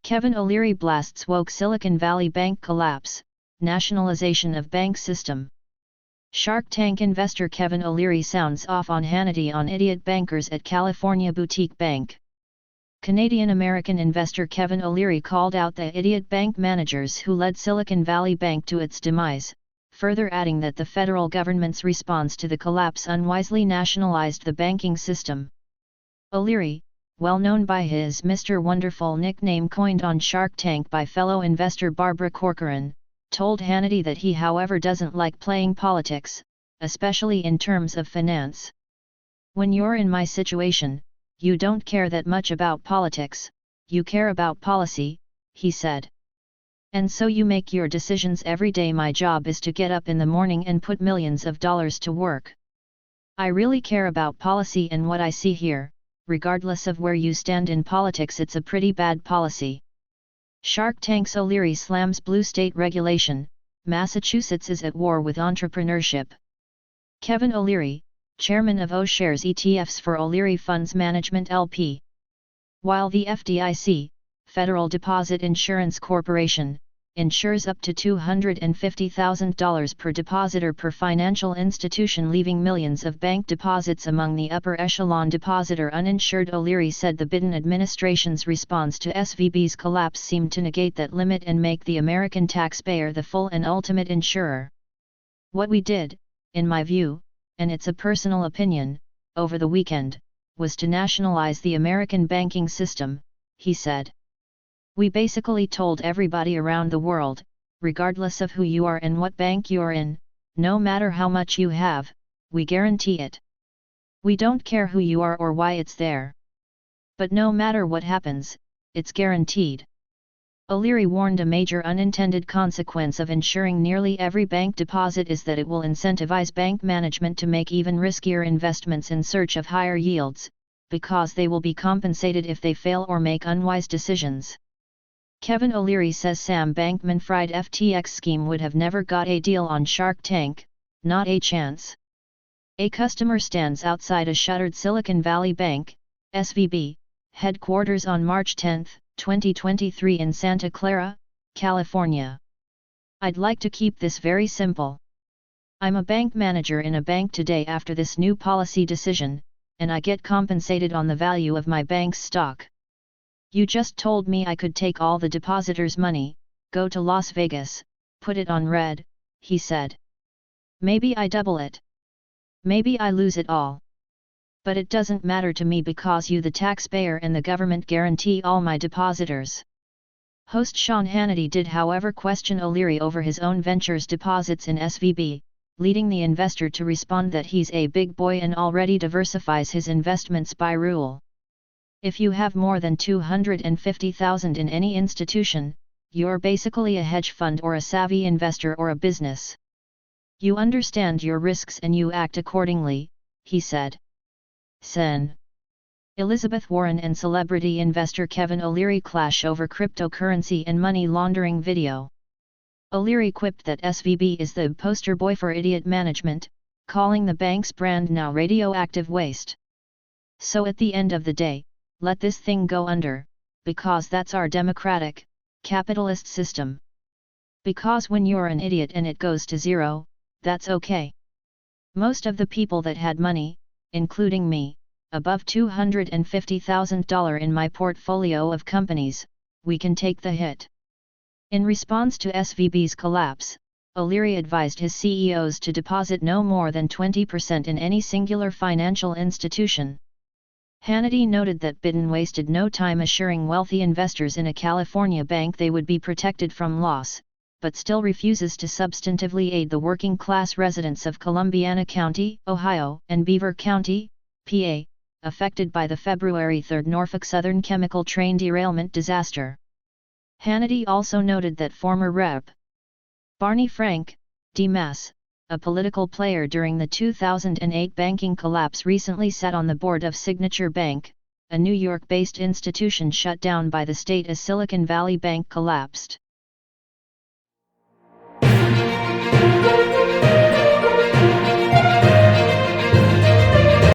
Kevin O'Leary blasts woke Silicon Valley Bank collapse, nationalization of bank system. Shark Tank investor Kevin O'Leary sounds off on Hannity on idiot bankers at California boutique bank. Canadian-American investor Kevin O'Leary called out the idiot bank managers who led Silicon Valley Bank to its demise, further adding that the federal government's response to the collapse unwisely nationalized the banking system. O'Leary, well known by his Mr. Wonderful nickname coined on Shark Tank by fellow investor Barbara Corcoran, told Hannity that he however doesn't like playing politics, especially in terms of finance. "When you're in my situation, you don't care that much about politics, you care about policy," he said. "And so you make your decisions every day. My job is to get up in the morning and put millions of dollars to work. I really care about policy, and what I see here, regardless of where you stand in politics, it's a pretty bad policy." Shark Tank's O'Leary slams blue state regulation. Massachusetts is at war with entrepreneurship. Kevin O'Leary, chairman of O'Shares ETFs for O'Leary Funds Management LP. While the FDIC, Federal Deposit Insurance Corporation, insures up to $250,000 per depositor per financial institution, leaving millions of bank deposits among the upper echelon depositor uninsured, O'Leary said the Biden administration's response to SVB's collapse seemed to negate that limit and make the American taxpayer the full and ultimate insurer. "What we did, in my view, and it's a personal opinion, over the weekend, was to nationalize the American banking system," he said. "We basically told everybody around the world, regardless of who you are and what bank you're in, no matter how much you have, we guarantee it. We don't care who you are or why it's there. But no matter what happens, it's guaranteed." O'Leary warned a major unintended consequence of insuring nearly every bank deposit is that it will incentivize bank management to make even riskier investments in search of higher yields, because they will be compensated if they fail or make unwise decisions. Kevin O'Leary says Sam Bankman-Fried FTX scheme would have never got a deal on Shark Tank, not a chance. A customer stands outside a shuttered Silicon Valley Bank, SVB, headquarters on March 10, 2023 in Santa Clara, California. "I'd like to keep this very simple. I'm a bank manager in a bank today after this new policy decision, and I get compensated on the value of my bank's stock. You just told me I could take all the depositors' money, go to Las Vegas, put it on red," he said. "Maybe I double it. Maybe I lose it all. But it doesn't matter to me because you, the taxpayer, and the government guarantee all my depositors." Host Sean Hannity did however question O'Leary over his own venture's deposits in SVB, leading the investor to respond that he's a big boy and already diversifies his investments by rule. "If you have more than $250,000 in any institution, you're basically a hedge fund or a savvy investor or a business. You understand your risks and you act accordingly," he said. Sen. Elizabeth Warren and celebrity investor Kevin O'Leary clash over cryptocurrency and money laundering video. O'Leary quipped that SVB is the poster boy for idiot management, calling the bank's brand now radioactive waste. "So at the end of the day, let this thing go under, because that's our democratic, capitalist system. Because when you're an idiot and it goes to zero, that's okay. Most of the people that had money, including me, above $250,000 in my portfolio of companies, we can take the hit." In response to SVB's collapse, O'Leary advised his CEOs to deposit no more than 20% in any singular financial institution. Hannity noted that Biden wasted no time assuring wealthy investors in a California bank they would be protected from loss, but still refuses to substantively aid the working-class residents of Columbiana County, Ohio, and Beaver County, PA, affected by the February 3 Norfolk Southern chemical train derailment disaster. Hannity also noted that former Rep. Barney Frank, D-Mass, a political player during the 2008 banking collapse, recently sat on the board of Signature Bank, a New York-based institution shut down by the state as Silicon Valley Bank collapsed.